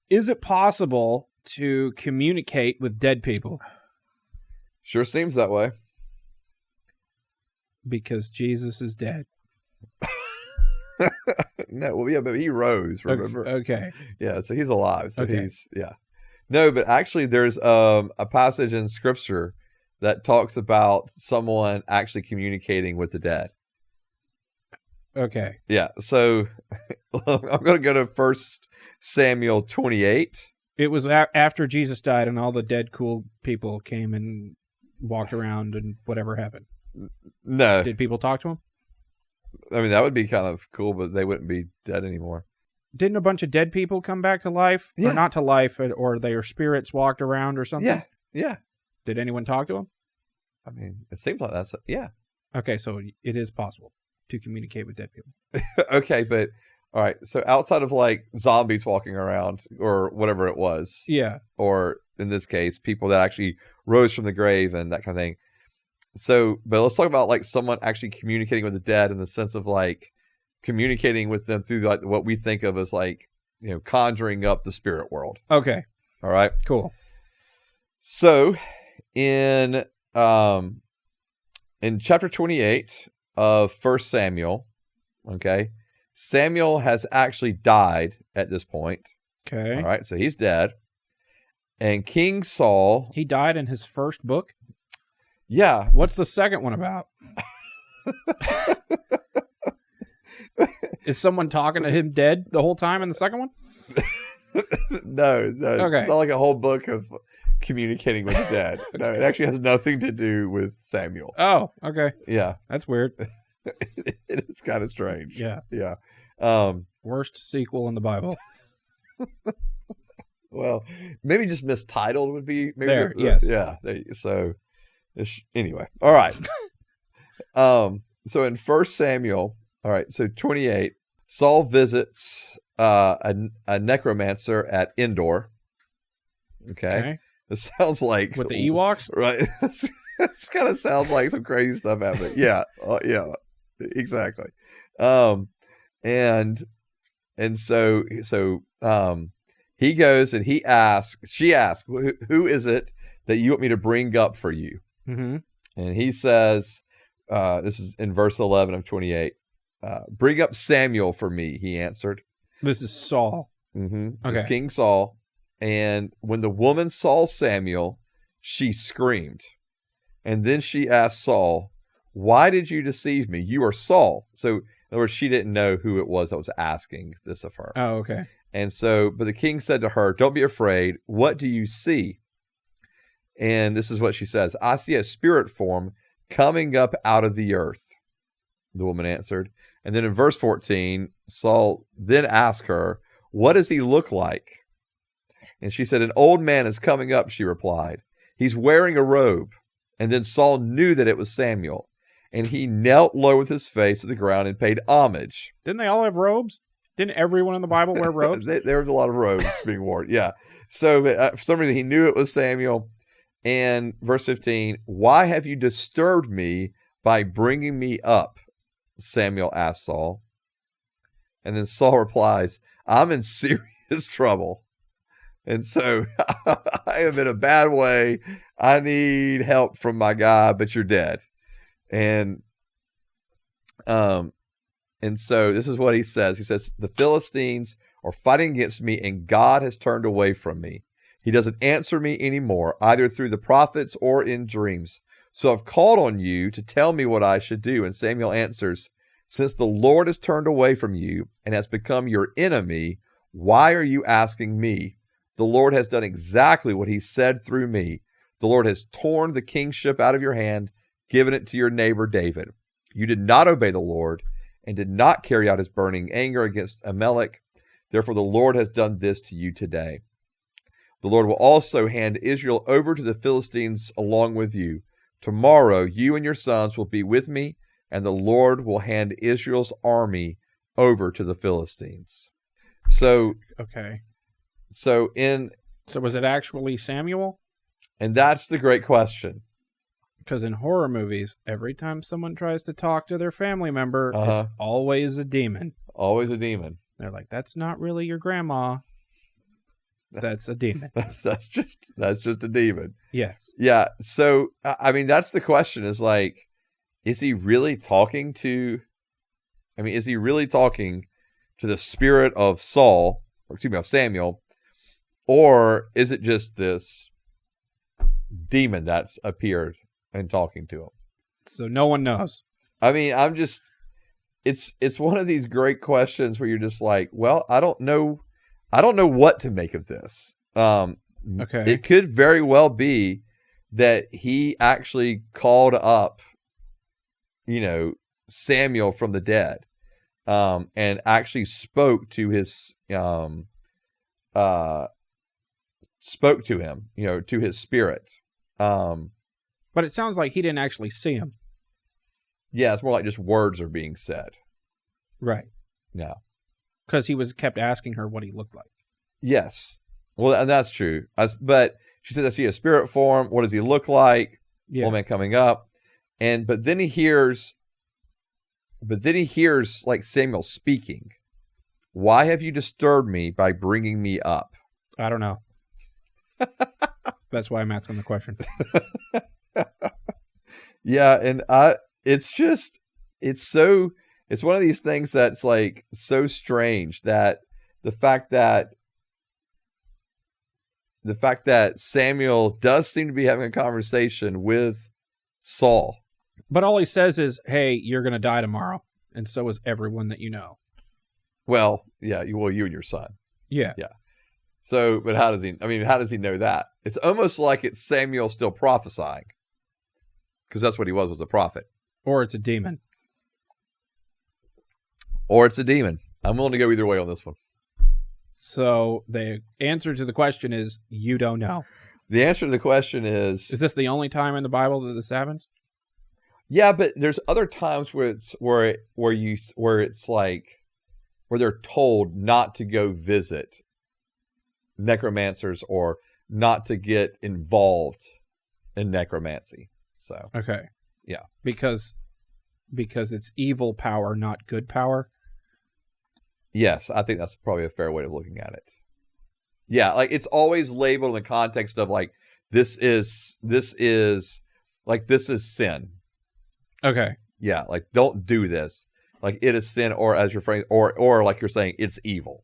Is it possible to communicate with dead people? Sure seems that way. Because Jesus is dead. No, well, yeah, but he rose, remember? Okay. Yeah, so he's alive. So Okay. yeah. No, but actually there's a passage in Scripture that talks about someone actually communicating with the dead. Okay. Yeah, so I'm going to go to 1 Samuel 28. It was after Jesus died and all the dead cool people came and walked around and whatever happened. No. Did people talk to him? I mean, that would be kind of cool, but they wouldn't be dead anymore. Didn't a bunch of dead people come back to life? Yeah. Or not to life, or their spirits walked around or something? Yeah. Did anyone talk to him? I mean, it seems like that's, yeah. Okay, so it is possible to communicate with dead people. Okay, but, all right, so outside of like zombies walking around or whatever it was. Yeah. Or in this case, people that actually rose from the grave and that kind of thing. So, but let's talk about like someone actually communicating with the dead in the sense of like communicating with them through like what we think of as like, you know, conjuring up the spirit world. Okay. All right. Cool. So in chapter 28 of 1 Samuel, okay, Samuel has actually died at this point. Okay. All right. So he's dead. And King Saul. He died in his first book? Yeah. What's the second one about? Is someone talking to him dead the whole time in the second one? No. Okay. It's not like a whole book of communicating with the dead. No, it actually has nothing to do with Samuel. Oh, okay. Yeah. That's weird. It is kind of strange. Yeah. Yeah. Worst sequel in the Bible. Well, maybe just mistitled would be maybe there. Yes. Yeah. So anyway, all right. So in 1 Samuel, all right, so 28, Saul visits a necromancer at Endor. Okay. This sounds like with the Ewoks, right? This kind of sounds like some crazy stuff happening. Yeah, yeah, exactly. And so he goes and she asks, who is it that you want me to bring up for you? Mm-hmm. And he says, this is in verse 11 of 28. Bring up Samuel for me, he answered. This is Saul. Mm-hmm. This Okay. is King Saul. And when the woman saw Samuel, she screamed. And then she asked Saul, why did you deceive me? You are Saul. So, in other words, she didn't know who it was that was asking this of her. Oh, okay. And so, but the king said to her, don't be afraid. What do you see? And this is what she says. I see a spirit form coming up out of the earth, the woman answered. And then in verse 14, Saul then asked her, what does he look like? And she said, an old man is coming up, she replied. He's wearing a robe. And then Saul knew that it was Samuel. And he knelt low with his face to the ground and paid homage. Didn't they all have robes? Didn't everyone in the Bible wear robes? There was a lot of robes being worn. Yeah. So for some reason, he knew it was Samuel. And verse 15, why have you disturbed me by bringing me up? Samuel asked Saul. And then Saul replies, I'm in serious trouble. And so I am in a bad way. I need help from my guy, but you're dead. And so this is what he says. He says, the Philistines are fighting against me and God has turned away from me. He doesn't answer me anymore, either through the prophets or in dreams. So I've called on you to tell me what I should do. And Samuel answers, since the Lord has turned away from you and has become your enemy, why are you asking me? The Lord has done exactly what he said through me. The Lord has torn the kingship out of your hand, given it to your neighbor David. You did not obey the Lord and did not carry out his burning anger against Amalek. Therefore, the Lord has done this to you today. The Lord will also hand Israel over to the Philistines along with you. Tomorrow, you and your sons will be with me, and the Lord will hand Israel's army over to the Philistines. So, Okay. So was it actually Samuel? And that's the great question. Because in horror movies, every time someone tries to talk to their family member, it's always a demon. Always a demon. They're like, that's not really your grandma. That's a demon. That's just a demon. Yes. Yeah. So I mean, that's the question. Is like, is he really talking to? I mean, is he really talking to the spirit of Saul, or excuse me, of Samuel, or is it just this demon that's appeared and talking to him? So no one knows. I mean, it's one of these great questions where you're just like, well, I don't know what to make of this. Okay. It could very well be that he actually called up, Samuel from the dead, and actually spoke to his, spoke to him, to his spirit. But it sounds like he didn't actually see him. Yeah, it's more like just words are being said. Right. Yeah. Because he kept asking her what he looked like. Yes. Well, and that's true. But she said, I see a spirit form. What does he look like? Yeah. Woman coming up. But then he hears like Samuel speaking. Why have you disturbed me by bringing me up? I don't know. That's why I'm asking the question. Yeah. And it's one of these things that's like so strange that the fact that Samuel does seem to be having a conversation with Saul. But all he says is, hey, you're going to die tomorrow. And so is everyone that you know. Well, yeah, you and your son. Yeah. Yeah. So, but how does he know that? It's almost like it's Samuel still prophesying. Because that's what he was a prophet. Or it's a demon. Or it's a demon. I'm willing to go either way on this one. So the answer to the question is, you don't know. The answer to the question is this the only time in the Bible that this happens? Yeah, but there's other times where they're told not to go visit necromancers or not to get involved in necromancy. So okay. Yeah. Because it's evil power, not good power. Yes, I think that's probably a fair way of looking at it. Yeah, like it's always labeled in the context of like this is sin. Okay. Yeah, like don't do this. Like it is sin, or as your phrase, or like you're saying, it's evil.